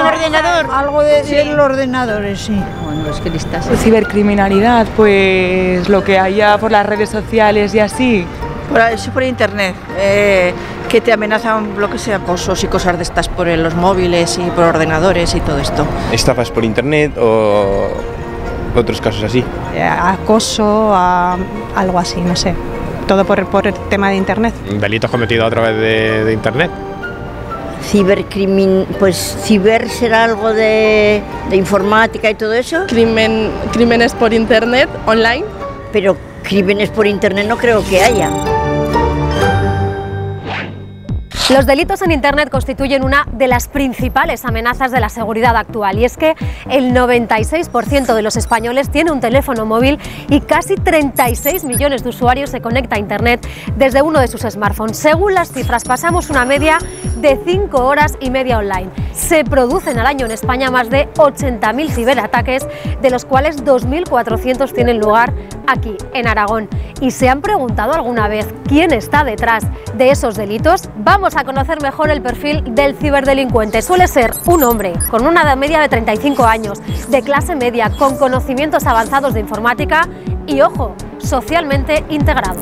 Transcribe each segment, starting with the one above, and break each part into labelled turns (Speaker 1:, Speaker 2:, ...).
Speaker 1: el ordenador?
Speaker 2: Algo de los ordenadores, sí.
Speaker 1: Bueno, es que listas.
Speaker 3: Cibercriminalidad, pues lo que haya por las redes sociales y así.
Speaker 4: Por internet, que te amenazan lo que sea, acosos y cosas de estas por los móviles y por ordenadores y todo esto.
Speaker 5: Estafas por internet o otros casos así.
Speaker 2: Acoso, algo así, no sé. Todo por el tema de internet.
Speaker 6: Delitos cometidos a través de internet.
Speaker 1: Pues ciber será algo de informática y todo eso.
Speaker 7: Crímenes por internet, online.
Speaker 1: Pero crímenes por internet no creo que haya.
Speaker 8: Los delitos en Internet constituyen una de las principales amenazas de la seguridad actual, y es que el 96% de los españoles tiene un teléfono móvil y casi 36 millones de usuarios se conecta a Internet desde uno de sus smartphones. Según las cifras, pasamos una media de 5 horas y media online. Se producen al año en España más de 80.000 ciberataques, de los cuales 2.400 tienen lugar aquí, en Aragón. ¿Y se han preguntado alguna vez quién está detrás de esos delitos? Vamos a conocer mejor el perfil del ciberdelincuente. Suele ser un hombre con una edad media de 35 años, de clase media, con conocimientos avanzados de informática y, ojo, socialmente integrado.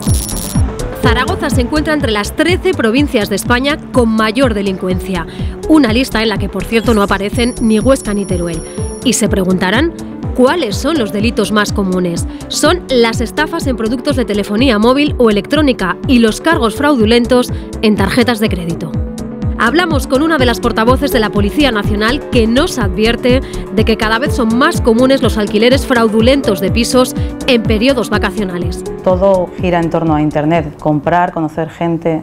Speaker 8: Zaragoza se encuentra entre las 13 provincias de España con mayor delincuencia. Una lista en la que, por cierto, no aparecen ni Huesca ni Teruel. Y se preguntarán, ¿cuáles son los delitos más comunes? Son las estafas en productos de telefonía móvil o electrónica y los cargos fraudulentos en tarjetas de crédito. Hablamos con una de las portavoces de la Policía Nacional que nos advierte de que cada vez son más comunes los alquileres fraudulentos de pisos en periodos vacacionales.
Speaker 9: Todo gira en torno a Internet, comprar, conocer gente,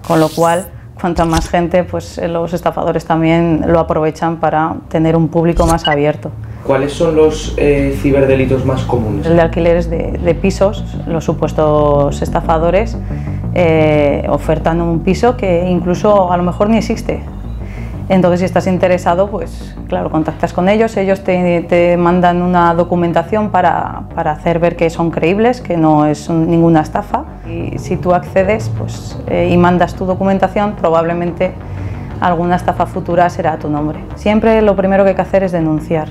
Speaker 9: con lo cual cuanta más gente, pues los estafadores también lo aprovechan para tener un público más abierto.
Speaker 10: ¿Cuáles son los ciberdelitos más comunes?
Speaker 9: El de alquileres de pisos, los supuestos estafadores ofertan un piso que incluso a lo mejor ni existe. Entonces, si estás interesado, pues claro, contactas con ellos, te mandan una documentación para hacer ver que son creíbles, que no es ninguna estafa. Y si tú accedes y mandas tu documentación, probablemente alguna estafa futura será a tu nombre. Siempre lo primero que hay que hacer es denunciar.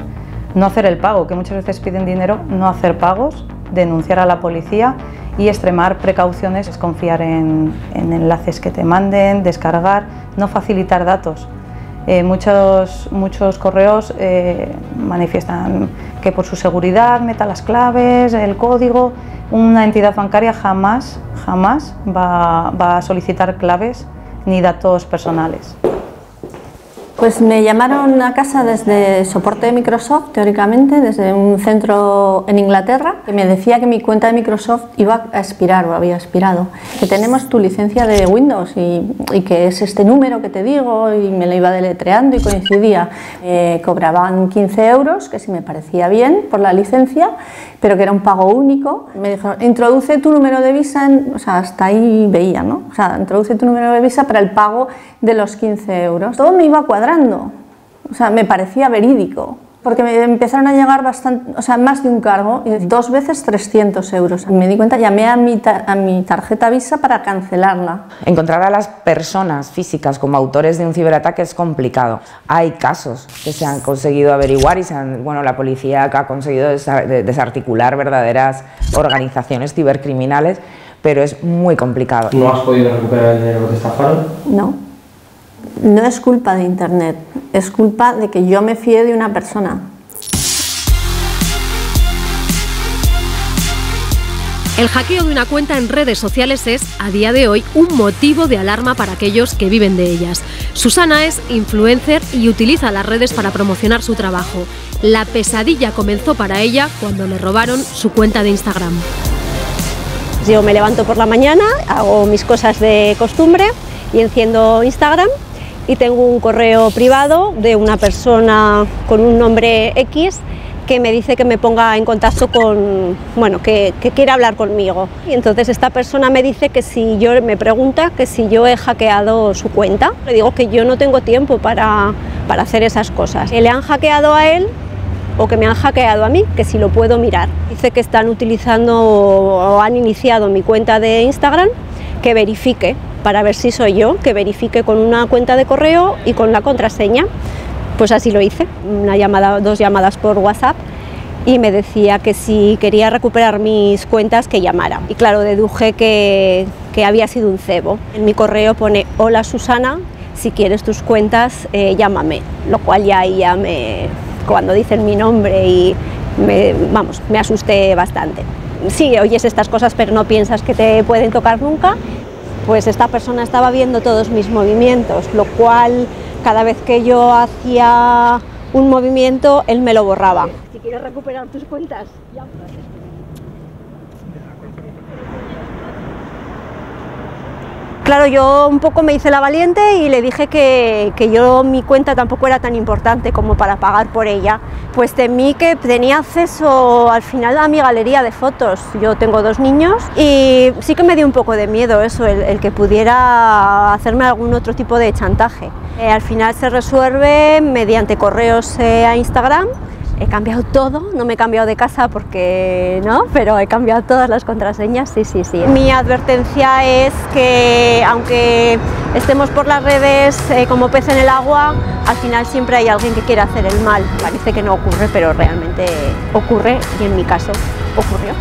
Speaker 9: No hacer el pago, que muchas veces piden dinero, no hacer pagos, denunciar a la policía y extremar precauciones, es confiar en enlaces que te manden, descargar, no facilitar datos. Muchos correos manifiestan que por su seguridad meta las claves, el código. Una entidad bancaria jamás va a solicitar claves ni datos personales.
Speaker 11: Pues me llamaron a casa desde soporte de Microsoft, teóricamente, desde un centro en Inglaterra, que me decía que mi cuenta de Microsoft iba a expirar o había expirado. Que tenemos tu licencia de Windows y que es este número que te digo, y me lo iba deletreando y coincidía. Cobraban 15 euros, que sí me parecía bien por la licencia, pero que era un pago único. Me dijeron, introduce tu número de Visa, o sea, hasta ahí veía, ¿no? O sea, introduce tu número de Visa para el pago de los 15 euros. Todo me iba cuadrando, o sea, me parecía verídico, porque me empezaron a llegar más de un cargo, y 2 veces 300 euros. Me di cuenta, llamé a mi tarjeta Visa para cancelarla.
Speaker 12: Encontrar a las personas físicas como autores de un ciberataque es complicado. Hay casos que se han conseguido averiguar y la policía ha conseguido desarticular verdaderas organizaciones cibercriminales, pero es muy complicado.
Speaker 10: ¿No has podido recuperar el dinero que te estafaron?
Speaker 11: No. No es culpa de Internet, es culpa de que yo me fíe de una persona.
Speaker 8: El hackeo de una cuenta en redes sociales es, a día de hoy, un motivo de alarma para aquellos que viven de ellas. Susana es influencer y utiliza las redes para promocionar su trabajo. La pesadilla comenzó para ella cuando le robaron su cuenta de Instagram.
Speaker 13: Yo me levanto por la mañana, hago mis cosas de costumbre y enciendo Instagram. Y tengo un correo privado de una persona con un nombre X que me dice que me ponga en contacto que quiere hablar conmigo. Y entonces esta persona me dice me pregunta que si yo he hackeado su cuenta. Le digo que yo no tengo tiempo para hacer esas cosas. Que le han hackeado a él o que me han hackeado a mí, que si lo puedo mirar. Dice que están utilizando o han iniciado mi cuenta de Instagram, que verifique para ver si soy yo, que verifique con una cuenta de correo y con la contraseña. Pues así lo hice, dos llamadas por WhatsApp, y me decía que si quería recuperar mis cuentas que llamara. Y claro, deduje que había sido un cebo. En mi correo pone: hola Susana, si quieres tus cuentas, llámame. Lo cual ya cuando dicen mi nombre y me asusté bastante. Sí, oyes estas cosas pero no piensas que te pueden tocar nunca. Pues esta persona estaba viendo todos mis movimientos, lo cual cada vez que yo hacía un movimiento él me lo borraba. Si quieres recuperar tus cuentas, llama. Claro, yo un poco me hice la valiente y le dije que mi cuenta tampoco era tan importante como para pagar por ella. Pues temí que tenía acceso al final a mi galería de fotos. Yo tengo 2 niños y sí que me dio un poco de miedo eso, el que pudiera hacerme algún otro tipo de chantaje. Al final se resuelve mediante correos a Instagram. He cambiado todo, no me he cambiado de casa porque no, pero he cambiado todas las contraseñas, sí. Mi advertencia es que aunque estemos por las redes como pez en el agua, al final siempre hay alguien que quiere hacer el mal. Parece que no ocurre, pero realmente ocurre y en mi caso ocurrió.